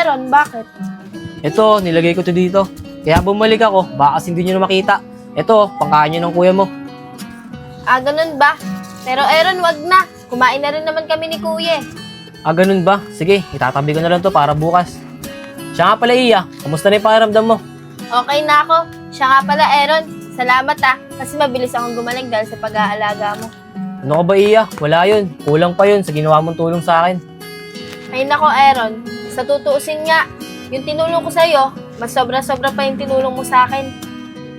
Aaron, bakit? Ito, nilagay ko to dito. Kaya bumalik ako, baka kasi hindi nyo na makita. Ito, pangkain nyo ng kuya mo. Ah, ganun ba? Pero Aaron, wag na. Kumain na rin naman kami ni Kuya. Ah, ganun ba? Sige, itatabi ko na lang to para bukas. Siya nga pala, Iya. Kamusta na yung pakiramdam mo? Okay na ako. Siya nga pala, Aaron. Salamat kasi mabilis akong gumaling dahil sa pag-aalaga mo. Ano ka ba, Iya? Wala yun. Kulang pa yun sa ginawa mong tulong sa akin. Ay nako, Aaron. Sa tutuusin nga, yung tinulong ko sa'yo, mas sobra-sobra pa yung tinulong mo sa akin.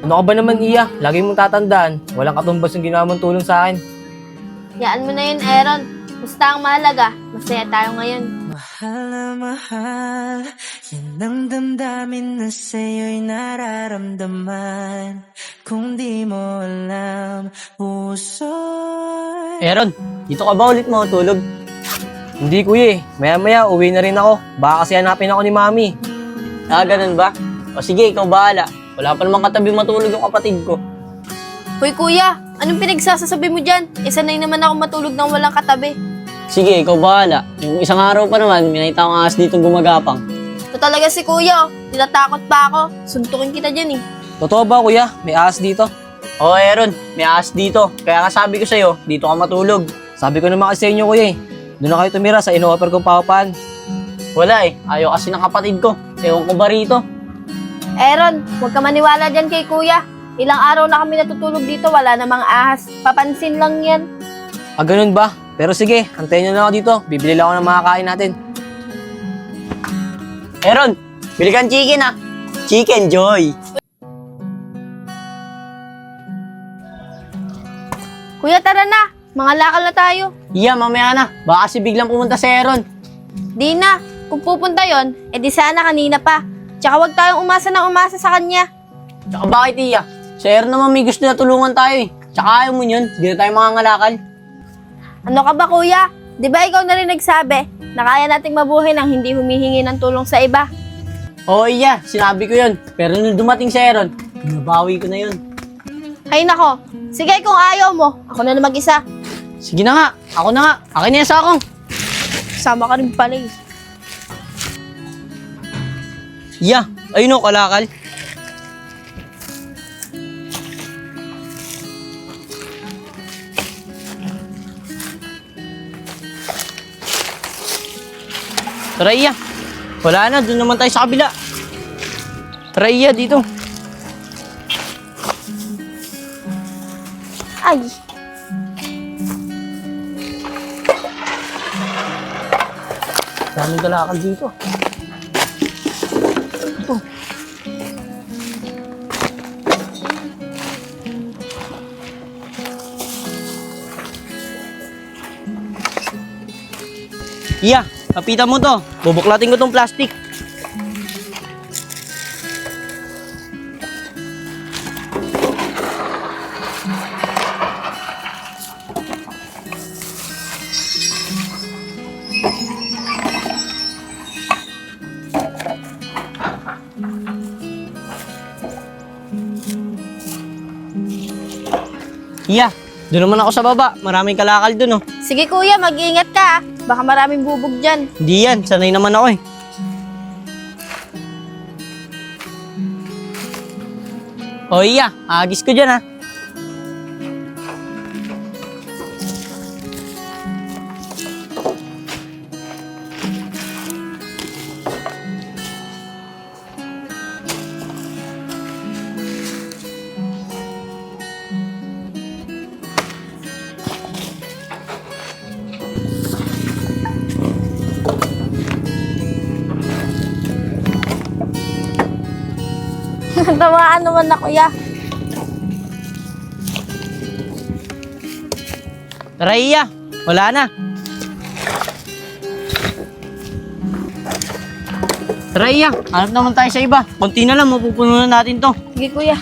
Ano ka ba naman, Iya? Lagi mong tatandaan. Walang katumbas yung ginawa mong tulong sa akin. Yaan mo na yun, Aaron. Basta ang mahalaga, masaya tayo ngayon. Mahal na mahal, yan ang damdamin na sa'yo'y nararamdaman. Kung di mo alam, puso'y... Aaron, dito ka ba ulit matulog? Hindi, kuya eh. Maya-maya, uwi na rin ako. Baka kasi hanapin ako ni Mami. Ah, ganun ba? O sige, ikaw bahala. Wala pa namang katabi matulog yung kapatid ko. Hoy kuya, anong pinagsasasabi mo dyan? Sanay naman ako matulog nang walang katabi. Sige, ikaw bahala. Yung isang araw pa naman, may nakita akong ahas dito gumagapang. Ito talaga si kuya, tinatakot pa ako. Suntukin kita dyan eh. Totoo ba, kuya? May ahas dito. Oo, Aaron, may ahas dito. Kaya nga sabi ko sa'yo, dito ka matulog. Sabi ko naman kasi sa inyo, kuya eh. Doon na kayo tumira sa ino-offer kong papapan. Wala eh, ayaw kasi ng kapatid ko. Ewan ko ba rito? Aaron, huwag ka maniwala dyan kay kuya. Ilang araw na kami natutulog dito, wala namang ahas. Papansin lang yan. Ah, ganun ba? Pero sige, antayin nyo na ako dito. Bibili lang ako ng mga kain natin. Aaron, bili kang chicken ah. Chicken Joy. Kuya, tara na. Mga lakal na tayo. Iya, mamaya na. Baka kasi biglang pumunta si Aaron. Di na. Kung pupunta yon, edi sana kanina pa. Tsaka huwag tayong umasa na umasa sa kanya. Tsaka bakit iya? Si Aaron naman may gusto na tulungan tayo eh. Tsaka ayaw mo yun, di na tayo mangangalakal. Ano ka ba kuya? Di ba ikaw na rin nagsabi na kaya nating mabuhay nang hindi humihingi ng tulong sa iba? Oo iya, sinabi ko yun. Pero nung dumating si Aaron, binabawi ko na yun. Ay nako. Sige kung ayaw mo, ako na mag-isa. Sige na nga, ako na nga. Akin na yan sa akong. Sama ka rin pala eh. Iya, ayun o, kalakal. Tara iya. Wala na, doon naman tayo sa kabila. Tara iya, dito. Ay. Daming kalakal dito. Ito. Iya, kapitan mo to. Bubuklatin ko tong plastic. Iya, doon naman ako sa baba. Maraming kalakal doon oh. Sige kuya, mag-iingat ka ah. Baka maraming bubog dyan. Hindi yan, sanay naman ako eh. O iya, agis ko dyan ah. Tamaan naman na kuya. Tara iya, wala na. Tara iya, hanap naman tayo sa iba. Konti na lang, mapupuno na natin to. Sige kuya.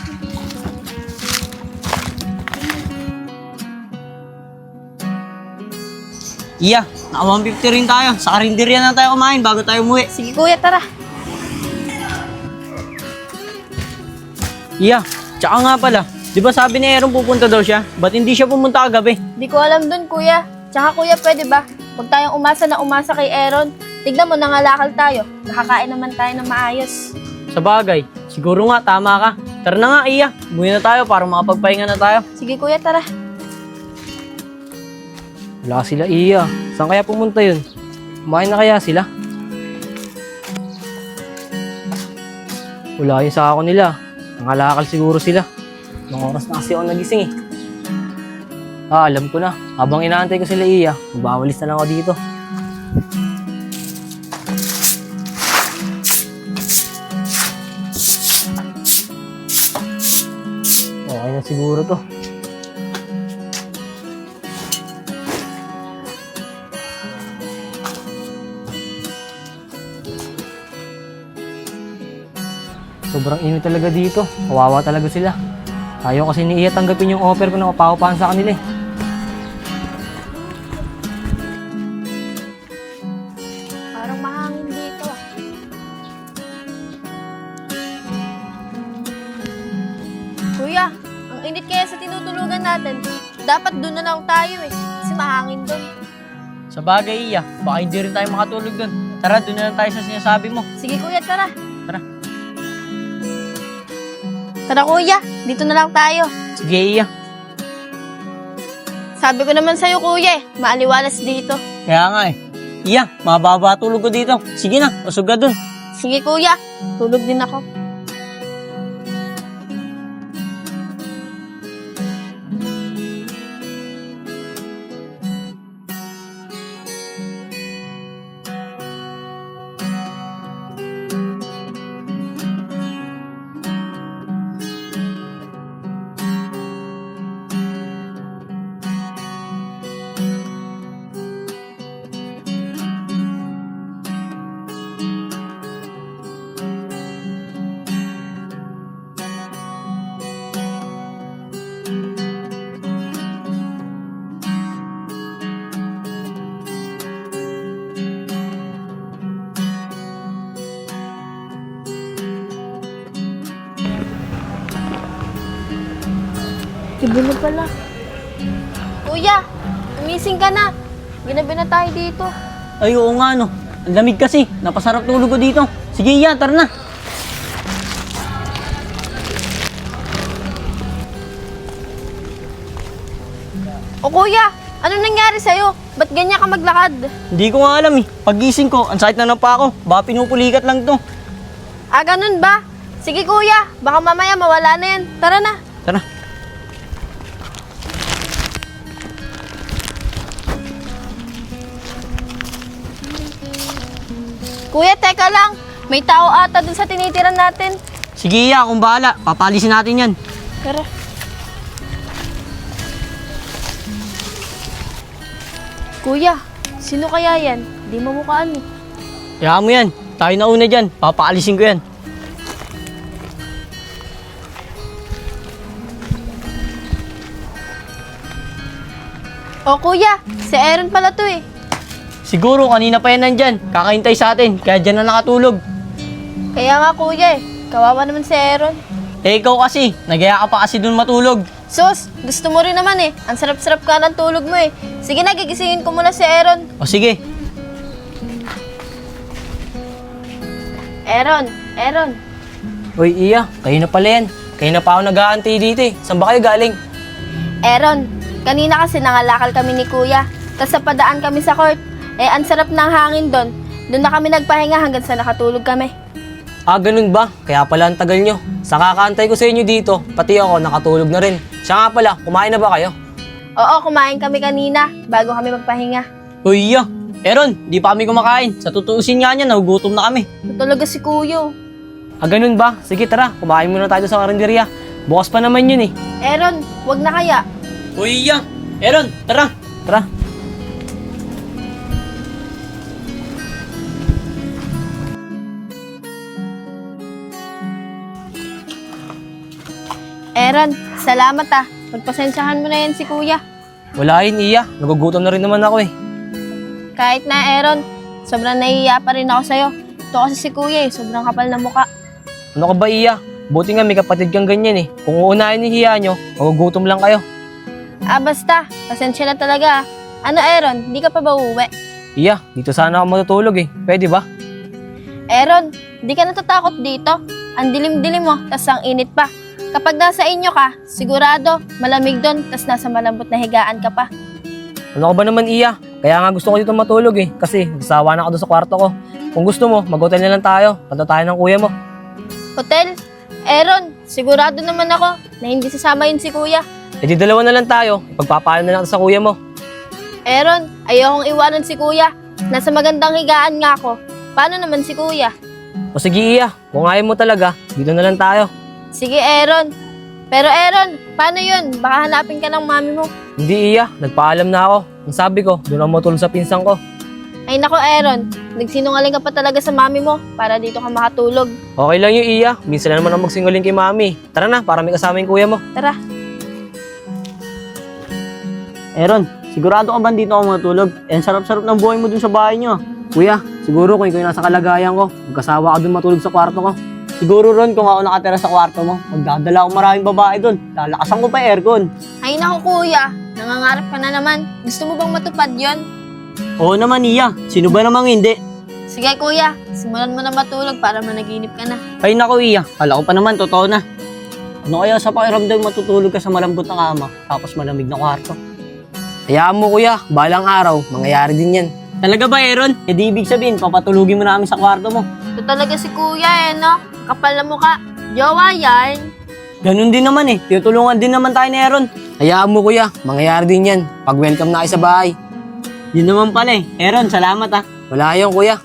Iya, naka 150 rin tayo. Sa karinderya na tayo kumain bago tayo umuwi. Sige kuya, tara. Iya, tsaka nga pala, di ba sabi ni Aaron pupunta daw siya? Ba't hindi siya pumunta kagabi? Di ko alam dun kuya. Tsaka kuya, pwede ba? Huwag tayong umasa na umasa kay Aaron. Tignan mo, nangalakal tayo. Nakakain naman tayo ng maayos. Sa bagay, siguro nga tama ka. Tara na nga, Iya. Umuwi na tayo para makapagpahinga na tayo. Sige kuya, tara. Wala sila, Iya. Saan kaya pumunta yun? Kumain na kaya sila? Wala yung sako nila. Nangalakal siguro sila. Nung oras na kasi ako nagising eh. Alam ko na. Habang inaantay ko sila, Iya, magbawalis na lang ako dito. Okay na siguro to. Sobrang init talaga dito. Kawawa talaga sila. Ayaw kasi ni Iya tanggapin yung offer ko na kapakupahan sa kanila eh. Parang mahangin dito ah. Kuya, ang init kaya sa tinutulugan natin. Dapat doon na lang tayo eh. Kasi mahangin doon. Sa bagay, Iya. Baka hindi rin tayo makatulog dun. Tara, doon na lang tayo sa sinasabi mo. Sige kuya, tara. Tara. Tara kuya, dito na lang tayo. Sige, Iya. Sabi ko naman sa'yo kuya eh, maaliwalas dito. Kaya nga eh. Iya, mababa tulog ko dito. Sige na, usog ka dun. Sige kuya, tulog din ako. Ibo na pala. Kuya, umising ka na. Ginabi na tayo dito. Ay, oo nga no. Ang lamig kasi. Napasarap tulog ko dito. Sige, Iya, tara na. O kuya, ano nangyari sa'yo? Ba't ganyan ka maglakad? Hindi ko nga alam eh. Pagising ko, ang sakit na ng paa ko. Baka pinupulikat lang to. Ah, ganun ba? Sige kuya, baka mamaya mawala na yan. Tara na. Tara. Kuya, teka lang. May tao ata dun sa tinitiran natin. Sige, Iya, akong bahala. Papalisin natin yan. Tara. Kuya, sino kaya yan? Di mo mukhaan eh. Kaya mo yan. Tayo na una dyan. Papaalisin ko yan. O kuya, si Aaron pala to eh. Siguro kanina pa yan nandyan. Kakahintay sa atin. Kaya dyan na nakatulog. Kaya nga kuya eh, kawawa naman si Aaron. Eh ikaw kasi. Nagaya ka pa kasi dun matulog. Sus, gusto mo rin naman eh. Ang sarap-sarap ka ng tulog mo eh. Sige na, gigisingin ko muna si Aaron. O sige. Aaron. Uy, Iya, kayo na pala yan. Kayo na pa ako nag-aantay dito eh. Saan ba kayo galing? Aaron, kanina kasi nangalakal kami ni kuya. Tapos sa padaan kami sa court. Eh, ang sarap ng hangin doon. Doon na kami nagpahinga hanggang sa nakatulog kami. Ah, ganun ba? Kaya pala ang tagal nyo. Sa kakaantay ko sa inyo dito, pati ako nakatulog na rin. Siya nga pala, kumain na ba kayo? Oo, kumain kami kanina bago kami magpahinga. Uy, Iya. Aaron, di pa kami kumakain. Sa tutuusin nga niya, nagugutom na kami. Talaga si kuya. Ah, ganun ba? Sige, tara. Kumain muna tayo sa karinderya. Bukas pa naman yun eh. Aaron, wag na kaya. Uy, Iya. Aaron, tara. Tara. Aaron, salamat ah. Pagpasensyahan mo na yan si kuya. Wala yun, Iya. Nagugutom na rin naman ako eh. Kahit na Aaron, sobrang nahihiya pa rin ako sa'yo. Ito kasi si kuya eh, sobrang kapal na muka. Ano ka ba, Iya? Buti nga may kapatid kang ganyan eh. Kung uunahin ni Hiya nyo, magugutom lang kayo. Ah, basta. Pasensya na talaga ah. Ano Aaron, di ka pa ba uuwi? Iya, dito sana ako matutulog eh. Pwede ba? Aaron, di ka natatakot dito. Ang dilim-dilim mo, tas ang init pa. Kapag nasa inyo ka, sigurado, malamig doon, tas nasa malambot na higaan ka pa. Ano ko ba naman, Iya? Kaya nga gusto ko dito matulog eh. Kasi nasawa na ako doon sa kwarto ko. Kung gusto mo, mag-hotel na lang tayo. Punta tayo ng kuya mo. Hotel? Aaron, sigurado naman ako na hindi sasama yun si kuya. E di dalawa na lang tayo. Ipagpapaalam na lang sa kuya mo. Aaron, ayokong iwanan si kuya. Nasa magandang higaan nga ako. Paano naman si kuya? O sige, Iya. Kung ayaw mo talaga, dito na lang tayo. Sige, Aaron. Pero Aaron, paano yun? Baka hanapin ka ng mami mo. Hindi, Iya. Nagpaalam na ako. Ang sabi ko, doon ako matulog sa pinsang ko. Ay nako, Aaron. Nagsinungaling ka pa talaga sa mami mo para dito ka makatulog. Okay lang yung Iya. Minsan na naman ako magsinguling kay mami. Tara na, para may kasama yung kuya mo. Tara. Aaron, sigurado ka ba dito ako matulog? Ang sarap-sarap ng buhay mo dun sa bahay niyo. Kuya, siguro kung ikaw yung nasa kalagayan ko, magkasawa ka doon matulog sa kwarto ko. Siguro ron kung ako nakatira sa kwarto mo, magdadala ako maraming babae dun. Lalakasan ko pa yung aircon. Ay nako, kuya. Nangangarap ka na naman. Gusto mo bang matupad yon? Oo naman, Iya. Sino ba namang hindi? Sige, kuya. Simulan mo na matulog para managinip ka na. Ay nako, Iya. Kala ko pa naman, totoo na. Ano kaya sa pakiramdam matutulog ka sa malambot na kama, tapos malamig na kwarto? Hayaan mo kuya, balang araw, mangyayari din yan. Talaga ba, Aaron? E di ibig sabihin, papatulugin mo namin sa kwarto mo. Ito talaga si kuya no? Kapal na mukha. Jowa yan. Ganun din naman eh. Tutulungan din naman tayo ni Aaron. Hayaan mo kuya, mangyayari din yan. Pag welcome na kayo sa bahay. Yun naman pala eh. Aaron, salamat ah. Wala yun kuya.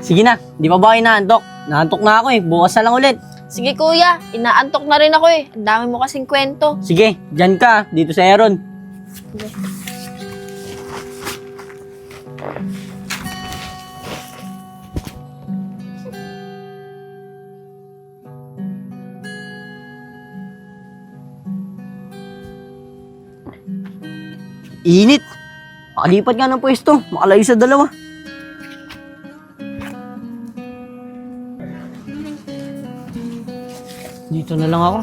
Sige na, di pa ba kayo naantok? Naantok na ako eh, bukas na lang ulit. Sige, kuya. Inaantok na rin ako eh. Ang dami mo kasing kwento. Sige, dyan ka, dito sa Aaron. Init! Makalipat nga ng pwesto, makalayo sa dalawa. Dito na lang ako.